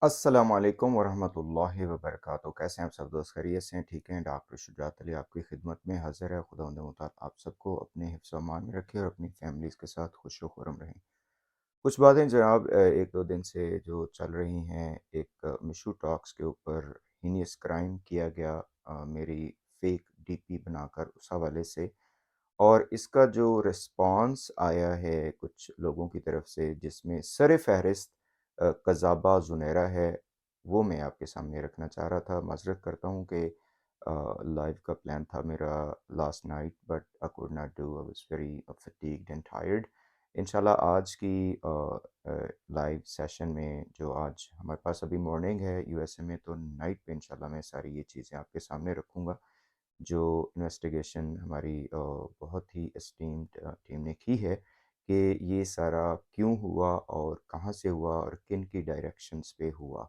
अस्सलामु अलैकुम वरहमतुल्लाहि वबरकातुहू। कैसे हैं आप सब दोस्त? खैरियत से हैं? ठीक हैं? डॉक्टर शुजात अली आपकी खिदमत में हाजिर है। खुदावंद मुताल आप सबको अपने हिफ्ज़ व अमान में रखे और अपनी फैमिलीज़ के साथ खुश व खुर्रम रहें। कुछ बातें जनाब एक दो दिन से जो चल रही हैं, एक मिशू टॉक्स के ऊपर हीनियस क्राइम किया गया मेरी फेक डीपी बनाकर, उस हवाले से। और इसका जो रिस्पॉन्स आया है कुछ लोगों की तरफ से, जिसमें सर फहरिस्त कज़ाबा ज़ुनैरा है, वो मैं आपके सामने रखना चाह रहा था। माज़रत करता हूँ कि लाइव का प्लान था मेरा last night, but I could not do, I was very fatigued and tired. इंशाल्लाह आज की लाइव सेशन में, जो आज हमारे पास अभी मॉर्निंग है यूएसए में, तो नाइट पे इंशाल्लाह मैं सारी ये चीज़ें आपके सामने रखूँगा, जो इन्वेस्टिगेशन हमारी बहुत ही एस्टीम्ड टीम ने की है कि ये सारा क्यों हुआ और कहाँ से हुआ और किन की डायरेक्शंस पे हुआ।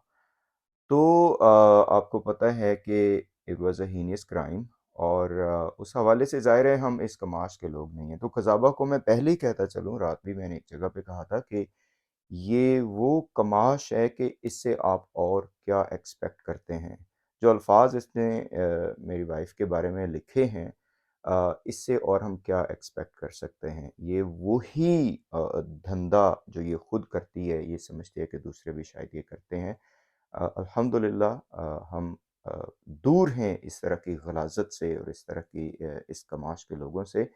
तो आपको पता है कि it was a heinous crime, और उस हवाले से ज़ाहिर है हम इस कमाश के लोग नहीं हैं। तो कज़ाबा को मैं पहले ही कहता चलूँ, रात भी मैंने एक जगह पे कहा था कि ये वो कमाश है कि इससे आप और क्या एक्सपेक्ट करते हैं। जो अल्फाज इसने मेरी वाइफ के बारे में लिखे हैं, इससे और हम क्या एक्सपेक्ट कर सकते हैं। ये वही धंधा जो ये खुद करती है, ये समझती है कि दूसरे भी शायद ये करते हैं। अल्हम्दुलिल्लाह हम दूर हैं इस तरह की गलाज़त से और इस तरह की इस कमाश के लोगों से।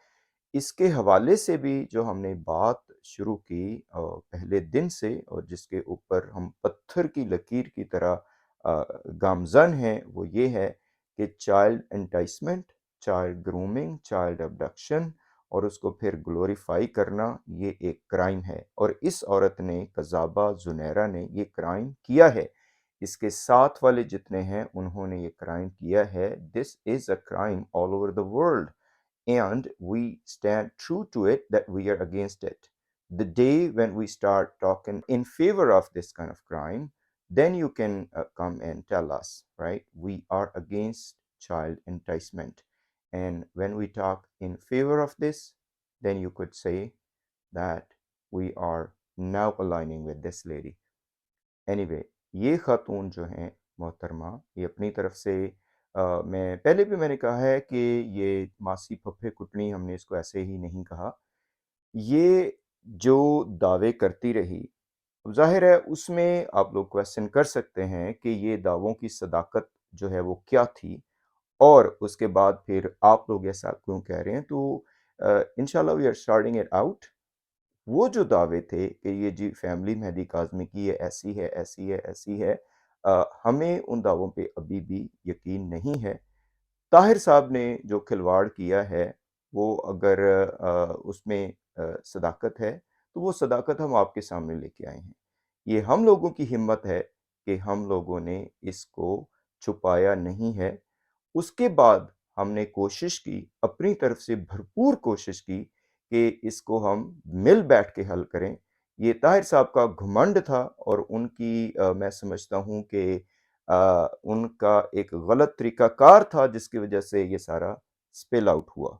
इसके हवाले से भी जो हमने बात शुरू की पहले दिन से, और जिसके ऊपर हम पत्थर की लकीर की तरह गामज़न हैं, वो ये है कि child enticement, child grooming, child abduction और उसको फिर ग्लोरीफाई करना, ये एक क्राइम है। और इस औरत ने, कज़ाबा ज़ुनैरा ने, ये क्राइम किया है। इसके साथ वाले जितने हैं उन्होंने ये क्राइम किया है। This is a crime all over the world, and we stand true to it that we are against it. The day when we start talking in favor of this kind of crime, then you can come and tell us, right? We are against child enticement. And when we talk in favor of this, then you could say that we are now aligning with this lady. Anyway, ये खातून जो हैं मोहतरमा, ये अपनी तरफ से मैं पहले भी मैंने कहा है कि ये मासी फफे कुटनी, हमने इसको ऐसे ही नहीं कहा। ये जो दावे करती रही, ज़ाहिर है उसमें आप लोग क्वेश्चन कर सकते हैं कि ये दावों की सदाकत जो है वो क्या थी, और उसके बाद फिर आप लोग ऐसा क्यों कह रहे हैं। तो इंशाल्लाह we are starting it out. वो जो दावे थे कि ये जी फैमिली मेहदी काज़मी की ये ऐसी है, ऐसी है, ऐसी है, हमें उन दावों पे अभी भी यकीन नहीं है। ताहिर साहब ने जो खिलवाड़ किया है, वो अगर उसमें सदाकत है, तो वो सदाकत हम आपके सामने लेके आए हैं। ये हम लोगों की हिम्मत है कि हम लोगों ने इसको छुपाया नहीं है। उसके बाद हमने कोशिश की, अपनी तरफ से भरपूर कोशिश की कि इसको हम मिल बैठ के हल करें। ये ताहिर साहब का घमंड था, और उनकी मैं समझता हूँ कि उनका एक गलत तरीक़ाकार था, जिसकी वजह से ये सारा स्पिल आउट हुआ।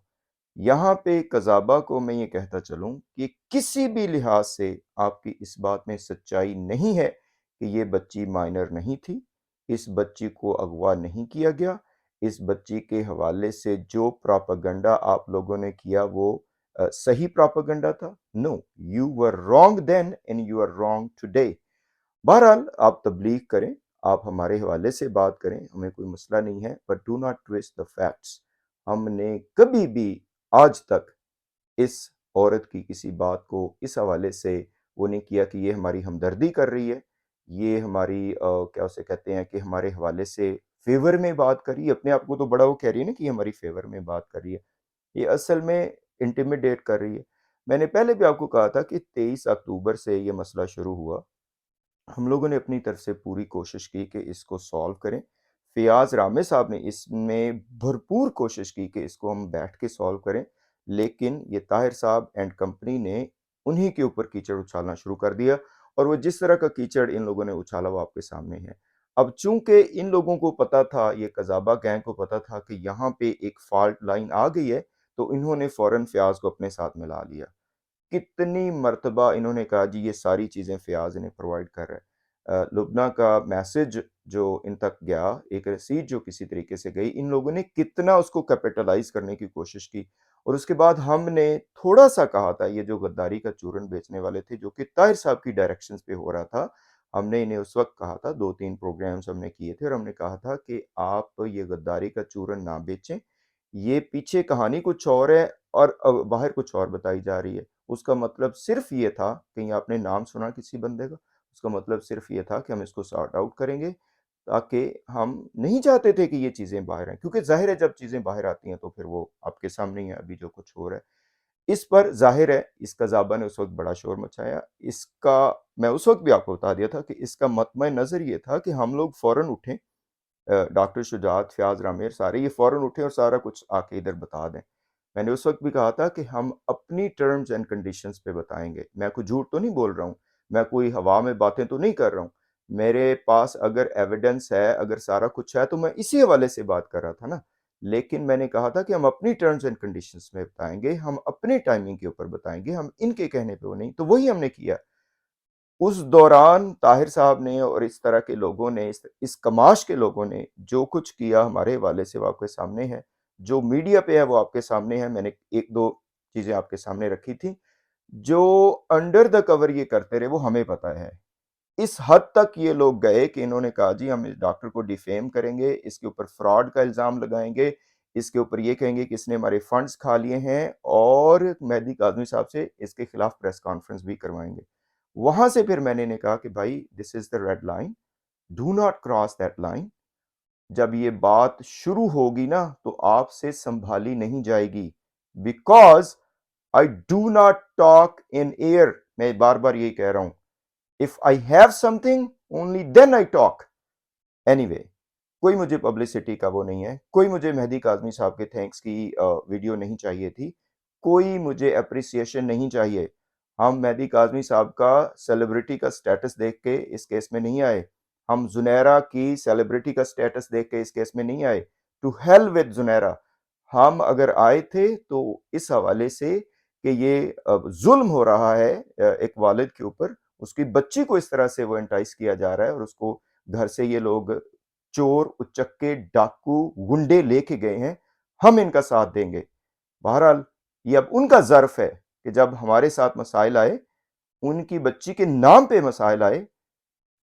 यहाँ पे कज़ाबा को मैं ये कहता चलूँ कि किसी भी लिहाज से आपकी इस बात में सच्चाई नहीं है कि ये बच्ची माइनर नहीं थी। इस बच्ची को अगवा नहीं किया गया। इस बच्ची के हवाले से जो प्रोपेगेंडा आप लोगों ने किया, वो सही प्रोपेगेंडा था। No, you were wrong then and you are wrong today. बहरहाल आप तबलीग करें, आप हमारे हवाले से बात करें, हमें कोई मसला नहीं है, but do not twist the facts. हमने कभी भी आज तक इस औरत की किसी बात को इस हवाले से वो नहीं किया कि ये हमारी हमदर्दी कर रही है, ये हमारी क्या उसे कहते हैं कि हमारे हवाले से फ़ेवर में बात कर रही है। अपने आप को तो बड़ा वो कह रही है ना कि ये हमारी फ़ेवर में बात कर रही है। ये असल में इंटिमिडेट कर रही है। मैंने पहले भी आपको कहा था कि 23 अक्टूबर से ये मसला शुरू हुआ। हम लोगों ने अपनी तरफ से पूरी कोशिश की कि इसको सॉल्व करें। फ़ियाज़ रामे साहब ने इसमें भरपूर कोशिश की कि इसको हम बैठ के सॉल्व करें, लेकिन ये ताहिर साहब एंड कंपनी ने उन्हीं के ऊपर कीचड़ उछालना शुरू कर दिया, और वो जिस तरह का कीचड़ इन लोगों ने उछाला वो आपके सामने है। अब चूँकि इन लोगों को पता था, ये कज़ाबा गैंग को पता था कि यहाँ पे एक फ़ॉल्ट लाइन आ गई है, तो इन्होंने फ़ौरन फ़ियाज़ को अपने साथ मिला लिया। कितनी मर्तबा इन्होंने कहा जी ये सारी चीज़ें फ़ियाज़ इन्हें प्रोवाइड कर रहा है। लुब्ना का मैसेज जो इन तक गया, एक रसीद जो किसी तरीके से गई, इन लोगों ने कितना उसको कैपिटलाइज़ करने की कोशिश की। और उसके बाद हमने थोड़ा-सा कहा था, ये जो गद्दारी का चूरन बेचने वाले थे, जो कि ताहिर साहब की डायरेक्शंस पे हो रहा था, हमने इन्हें उस वक़्त कहा था, 2-3 प्रोग्राम्स हमने किए थे और हमने कहा था कि आप ये गद्दारी का चूरन ना बेचें, ये पीछे कहानी कुछ और है और बाहर कुछ और बताई जा रही है। उसका मतलब सिर्फ़ ये था, कहीं आपने नाम सुना किसी बंदे का? उसका मतलब सिर्फ़ ये था कि हम इसको सॉर्ट आउट करेंगे, ताकि हम नहीं चाहते थे कि ये चीज़ें बाहर आएँ, क्योंकि ज़ाहिर है जब चीज़ें बाहर आती हैं तो फिर वो आपके सामने ही है अभी जो कुछ हो रहा है। इस पर ज़ाहिर है इस कज़ाबा ने उस वक़्त बड़ा शोर मचाया। इसका मैं उस वक़्त भी आपको बता दिया था कि इसका मतमए-नज़र ये था कि हम लोग फ़ौरन उठें, डॉक्टर शुजात, फ़याज़ रामेर सारे ये फ़ौरन उठें और सारा कुछ आके इधर बता दें। मैंने उस वक़्त भी कहा था कि हम अपनी टर्म्स एंड कंडीशंस पे बताएँगे। मैं कोई झूठ तो नहीं बोल रहा हूँ, मैं कोई हवा में बातें तो नहीं कर रहा हूँ। मेरे पास अगर एविडेंस है, अगर सारा कुछ है तो मैं इसी हवाले से बात कर रहा था ना। लेकिन मैंने कहा था कि हम अपनी टर्म्स एंड कंडीशंस में बताएँगे, हम अपने टाइमिंग के ऊपर बताएँगे, हम इनके कहने पे वो नहीं। तो वही हमने किया। उस दौरान ताहिर साहब ने और इस तरह के लोगों ने, इस कमाश के लोगों ने जो कुछ किया हमारे हवाले से वो आपके सामने है। जो मीडिया पे है वो आपके सामने है। मैंने 1-2 चीज़ें आपके सामने रखी थी। जो अंडर द कवर ये करते रहे वो हमें पता है। इस हद तक ये लोग गए कि इन्होंने कहा जी हम इस डॉक्टर को डिफेम करेंगे, इसके ऊपर फ्रॉड का इल्ज़ाम लगाएँगे, इसके ऊपर ये कहेंगे कि इसने हमारे फंड्स खा लिए हैं और मेहदी काज़मी साहब से इसके खिलाफ प्रेस कॉन्फ्रेंस भी करवाएँगे। वहाँ से फिर मैंने इन्हें कहा कि भाई this is the red line, do not cross that line. जब ये बात शुरू होगी ना तो आपसे सँभाली नहीं जाएगी, because I do not talk in air. मैं बार-बार यही कह रहा हूँ। If I have something only then I talk. Anyway, कोई मुझे पब्लिसिटी का वो नहीं है, कोई मुझे मेहदी काज़मी साहब के थैंक्स की वीडियो नहीं चाहिए थी, कोई मुझे एप्रिसिएशन नहीं चाहिए। हम मेहदी काज़मी साहब का सेलिब्रिटी का स्टेटस देख के इस केस में नहीं आए। हम ज़ुनैरा की सेलिब्रिटी का स्टेटस देख के इस केस में नहीं आए। To hell with Zunaira. हम अगर आए थे तो इस हवाले से कि ये ज़ुल्म हो रहा है एक वालिद के ऊपर, उसकी बच्ची को इस तरह से वो एंटाइस किया जा रहा है और उसको घर से ये लोग चोर, उचक्के, डाकू, गुंडे लेके गए हैं, हम इनका साथ देंगे। बहरहाल, ये अब उनका ज़र्फ़ है कि जब हमारे साथ मसाइल आए, उनकी बच्ची के नाम पे मसाइल आए,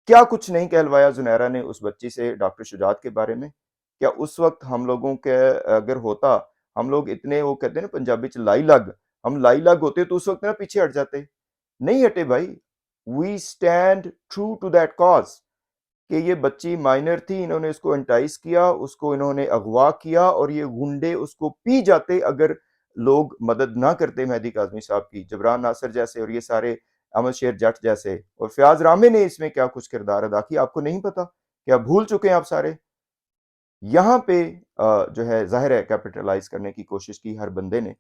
क्या कुछ नहीं कहलवाया ज़ुनैरा ने उस बच्ची से डॉक्टर शुजात के बारे में? क्या उस वक़्त हम लोगों के अगर होता, हम लोग इतने वो कहते हैं ना पंजाबी च लाई लग, हम लाई लग होते तो उस वक़्त ना पीछे हट जाते। नहीं हटे भाई। We stand true to that cause. कि ये बच्ची माइनर थी, इन्होंने इसको एंटाइस किया, उसको इन्होंने अगवा किया और ये गुंडे उसको पी जाते अगर लोग मदद ना करते मेहदी काज़मी साहब की, जबरान नासिर जैसे और ये सारे अहमद शेर जट जैसे। और फयाज़ रामे ने इसमें क्या कुछ किरदार अदा किया आपको नहीं पता? क्या भूल चुके हैं आप सारे? यहाँ पे जो है ज़ाहिर है कैपिटलाइज़ करने की कोशिश की हर बंदे ने।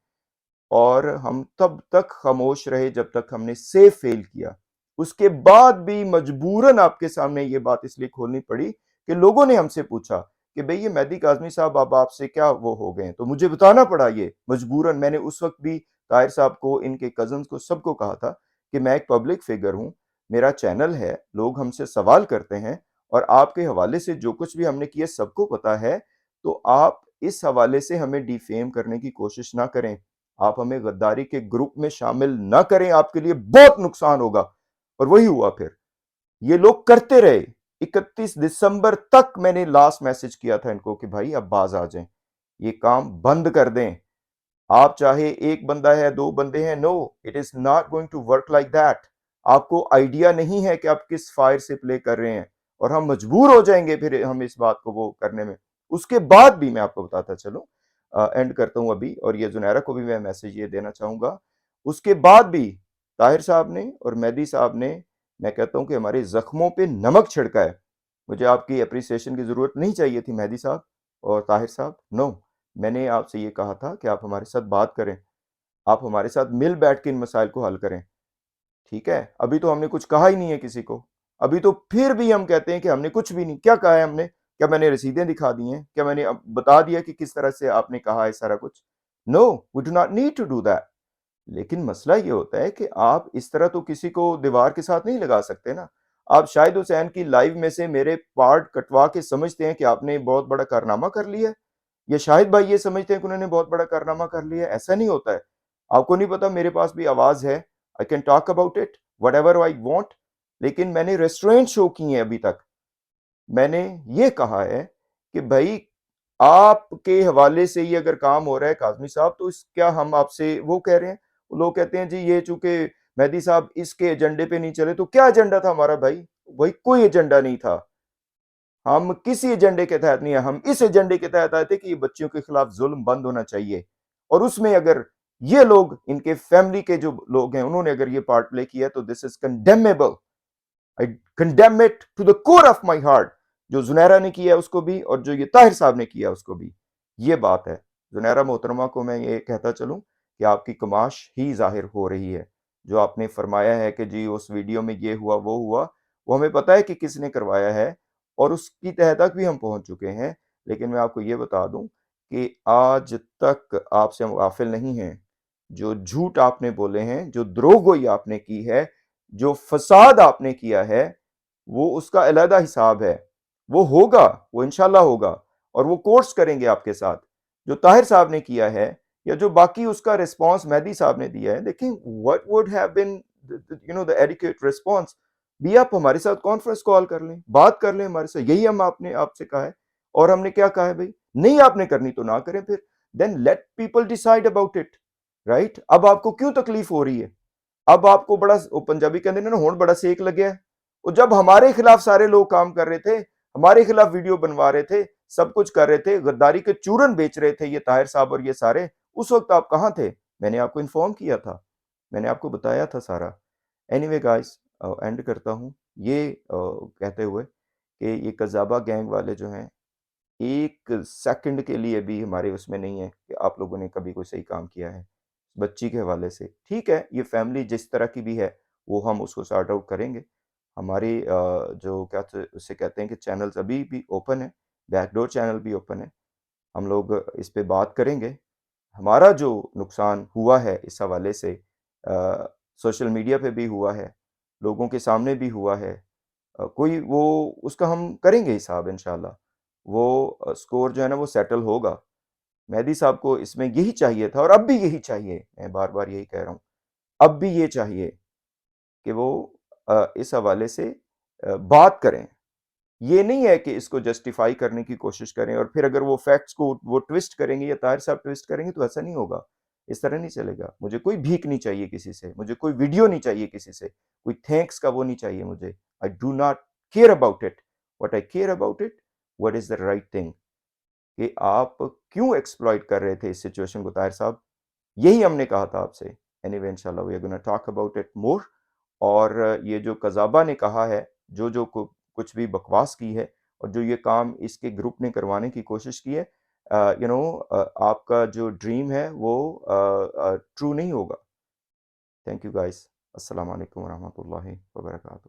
और हम तब तक खामोश रहे जब तक हमने सेफ फेल किया। उसके बाद भी मजबूरन आपके सामने ये बात इसलिए खोलनी पड़ी कि लोगों ने हमसे पूछा कि भई ये मेहदी काज़मी साहब अब आपसे क्या वो हो गए हैं? तो मुझे बताना पड़ा ये मजबूरन। मैंने उस वक़्त भी ताहिर साहब को, इनके कज़िन्स को, सबको कहा था कि मैं एक पब्लिक फ़िगर हूँ, मेरा चैनल है, लोग हमसे सवाल करते हैं और आपके हवाले से जो कुछ भी हमने किया सबको पता है, तो आप इस हवाले से हमें डिफ़ेम करने की कोशिश ना करें। आप हमें गद्दारी के ग्रुप में शामिल ना करें, आपके लिए बहुत नुकसान होगा। और वही हुआ फिर। ये लोग करते रहे। 31 दिसंबर तक मैंने लास्ट मैसेज किया था इनको कि भाई अब बाज आ जाएं, ये काम बंद कर दें। आप चाहे एक बंदा है, दो बंदे हैं, no, it is not going to work like that. आपको आइडिया नहीं है कि आप किस फायर से प्ले कर रहे हैं और हम मजबूर हो जाएंगे फिर हम इस बात को वो करने में। उसके बाद भी मैं आपको बताता चलूं, एंड करता हूं अभी, और ये जुनैरा को भी मैं मैसेज ये देना चाहूंगा। उसके बाद भी ताहिर साहब ने और मेहदी साहब ने, मैं कहता हूं कि हमारे जख्मों पे नमक छिड़का है। मुझे आपकी अप्रिसिएशन की जरूरत नहीं चाहिए थी मेहदी साहब और ताहिर साहब, नो। मैंने आपसे ये कहा था कि आप हमारे साथ बात करें, आप हमारे साथ मिल बैठ के इन मसाइल को हल करें, ठीक है? अभी तो हमने कुछ कहा ही नहीं है किसी को। अभी तो फिर भी हम कहते हैं कि हमने कुछ भी नहीं, क्या कहा है हमने? क्या मैंने रसीदें दिखा दी हैं? क्या मैंने बता दिया कि किस तरह से आपने कहा है सारा कुछ? No, we do not need to do that. लेकिन मसला ये होता है कि आप इस तरह तो किसी को दीवार के साथ नहीं लगा सकते ना। آپ شاہد حسین کی لائیو میں سے میرے پارٹ کٹوا کے سمجھتے ہیں کہ آپ نے بہت بڑا کارنامہ کر لیا ہے، یا شاہد بھائی یہ سمجھتے ہیں کہ انہوں نے بہت بڑا کارنامہ کر لیا ہے؟ ایسا نہیں ہوتا ہے. آپ کو نہیں پتا میرے پاس بھی آواز ہے، I can talk about it whatever I want. لیکن میں نے ریسٹورینٹ شو کی ہیں ابھی تک. میں نے یہ کہا ہے کہ بھائی آپ کے حوالے سے یہ اگر کام ہو رہا ہے کاظمی صاحب، تو کیا ہم آپ سے وہ کہہ رہے ہیں؟ لوگ کہتے ہیں جی یہ چونکہ مہدی صاحب اس کے ایجنڈے پہ نہیں چلے. تو کیا ایجنڈا تھا ہمارا بھائی؟ وہی کوئی ایجنڈا نہیں تھا. ہم کسی ایجنڈے کے تحت نہیں ہیں. ہم اس ایجنڈے کے تحت آئے تھے کہ یہ بچیوں کے خلاف ظلم بند ہونا چاہیے. اور اس میں اگر یہ لوگ، ان کے فیملی کے جو لوگ ہیں، انہوں نے اگر یہ پارٹ پلے کیا تو دس از کنڈیمیبل. I condemn it to the core of my heart. جو زنیرہ نے کیا اس کو بھی، اور جو یہ طاہر صاحب نے کیا اس کو بھی. یہ بات ہے. زنیرہ محترمہ کو میں یہ کہتا چلوں کہ آپ کی کماش ہی ظاہر ہو رہی ہے. جو آپ نے فرمایا ہے کہ جی اس ویڈیو میں یہ ہوا وہ ہوا، وہ ہمیں پتہ ہے کہ کس نے کروایا ہے، اور اس کی تہ تک بھی ہم پہنچ چکے ہیں. لیکن میں آپ کو یہ بتا دوں کہ آج تک آپ سے ہم غافل نہیں ہیں. جو جھوٹ آپ نے بولے ہیں، جو دروغ گوئی آپ نے کی ہے، جو فساد آپ نے کیا ہے، وہ اس کا علیحدہ حساب ہے. وہ ہوگا، وہ انشاءاللہ ہوگا، اور وہ کورس کریں گے آپ کے ساتھ. جو طاہر صاحب نے کیا ہے، یا جو باقی اس کا ریسپانس مہدی صاحب نے دیا ہے، دیکھیں what would have been the adequate response. بھی آپ ہمارے ساتھ کانفرنس کال کر لیں، بات کر لیں ہمارے ساتھ. یہی ہم آپ سے کہا ہے. اور ہم نے کیا کہا ہے بھائی؟ نہیں آپ نے کرنی تو نہ کریں. پھر then let people decide about it. Right? اب آپ کو کیوں تکلیف ہو رہی ہے؟ اب آپ کو بڑا، پنجابی کہتے ہیں نا، ہون بڑا سیک لگیا ہے. اور جب ہمارے خلاف سارے لوگ کام کر رہے تھے، ہمارے خلاف ویڈیو بنوا رہے تھے، سب کچھ کر رہے تھے، غداری کے چورن بیچ رہے تھے یہ طاہر صاحب اور یہ سارے، اس وقت آپ کہاں تھے؟ میں نے آپ کو انفارم کیا تھا، میں نے آپ کو بتایا تھا سارا. اینی وے گائز، اینڈ کرتا ہوں یہ کہتے ہوئے کہ یہ قذابہ گینگ والے جو ہیں، ایک سیکنڈ کے لیے بھی ہمارے اس میں نہیں ہے کہ آپ لوگوں نے کبھی کوئی صحیح کام کیا ہے بچی کے حوالے سے. ٹھیک ہے، یہ فیملی جس طرح کی بھی ہے وہ ہم اس کو سارٹ آؤٹ کریں گے. ہماری جو کیا اسے کہتے ہیں کہ چینلز ابھی بھی اوپن ہے، بیک ڈور چینل بھی اوپن ہے. ہم لوگ اس پہ بات کریں گے. ہمارا جو نقصان ہوا ہے اس حوالے سے، سوشل میڈیا پہ بھی ہوا ہے، لوگوں کے سامنے بھی ہوا ہے، کوئی وہ اس کا ہم کریں گے حساب انشاءاللہ. وہ سکور جو ہے نا وہ سیٹل ہوگا. مہدی صاحب کو اس میں یہی چاہیے تھا، اور اب بھی یہی چاہیے. میں بار بار یہی کہہ رہا ہوں، اب بھی یہ چاہیے کہ وہ اس حوالے سے بات کریں. یہ نہیں ہے کہ اس کو جسٹیفائی کرنے کی کوشش کریں، اور پھر اگر وہ فیکٹس کو وہ ٹوسٹ کریں گے یا طاہر صاحب ٹوسٹ کریں گے تو ایسا نہیں ہوگا. اس طرح نہیں چلے گا. مجھے کوئی بھیک نہیں چاہیے کسی سے، مجھے کوئی ویڈیو نہیں چاہیے کسی سے، کوئی تھینکس کا وہ نہیں چاہیے مجھے. I do not care about it. What I care about it, what is the right thing. کہ آپ کیوں ایکسپلائٹ کر رہے تھے اس سچویشن کو طاہر صاحب، یہی ہم نے کہا تھا آپ سے. اینی وے انشاءاللہ we are gonna talk about it more. اور یہ جو قذابہ نے کہا ہے، جو کچھ بھی بکواس کی ہے، اور جو یہ کام اس کے گروپ نے کروانے کی کوشش کی ہے، آپ کا جو ڈریم ہے وہ ٹرو نہیں ہوگا. Thank you guys. السلام علیکم ورحمۃ اللہ وبرکاتہ.